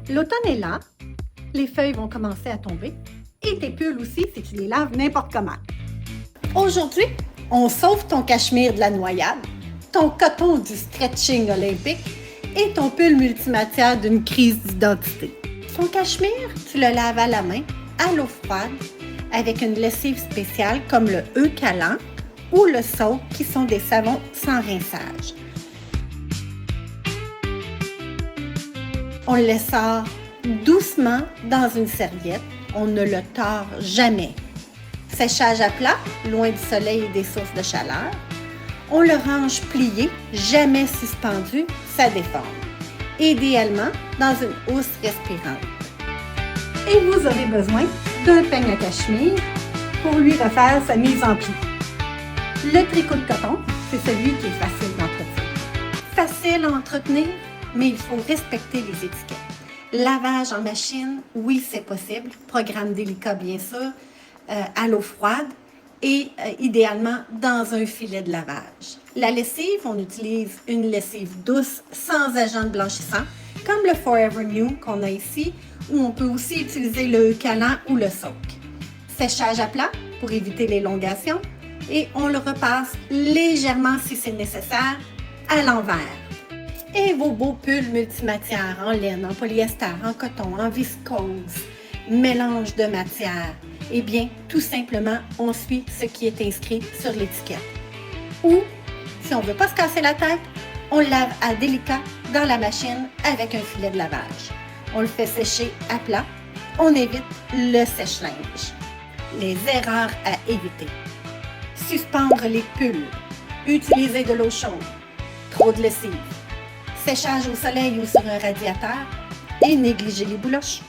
L'automne est là, les feuilles vont commencer à tomber et tes pulls aussi si tu les laves n'importe comment. Aujourd'hui, on sauve ton cachemire de la noyade, ton coton du stretching olympique et ton pull multimatière d'une crise d'identité. Ton cachemire, tu le laves à la main, à l'eau froide, avec une lessive spéciale comme le Eucalan ou le Soak qui sont des savons sans rinçage. On le sort doucement dans une serviette. On ne le tord jamais. Séchage à plat, loin du soleil et des sources de chaleur. On le range plié, jamais suspendu, ça déforme. Idéalement dans une housse respirante. Et vous aurez besoin d'un peigne à cachemire pour lui refaire sa mise en pli. Le tricot de coton, c'est celui qui est facile d'entretenir. Facile à entretenir, mais il faut respecter les étiquettes. Lavage en machine, oui, c'est possible. Programme délicat, bien sûr, à l'eau froide et idéalement dans un filet de lavage. La lessive, on utilise une lessive douce sans agent blanchissant, comme le Forever New qu'on a ici, ou on peut aussi utiliser le Eucalan ou le Soak. Séchage à plat pour éviter l'élongation et on le repasse légèrement si c'est nécessaire à l'envers. Et vos beaux pulls multimatières en laine, en polyester, en coton, en viscose, mélange de matières, eh bien, tout simplement, on suit ce qui est inscrit sur l'étiquette. Ou, si on ne veut pas se casser la tête, on lave à délicat dans la machine avec un filet de lavage. On le fait sécher à plat. On évite le sèche-linge. Les erreurs à éviter. Suspendre les pulls. Utiliser de l'eau chaude. Trop de lessive. Séchage au soleil ou sur un radiateur. Et négliger les bouloches.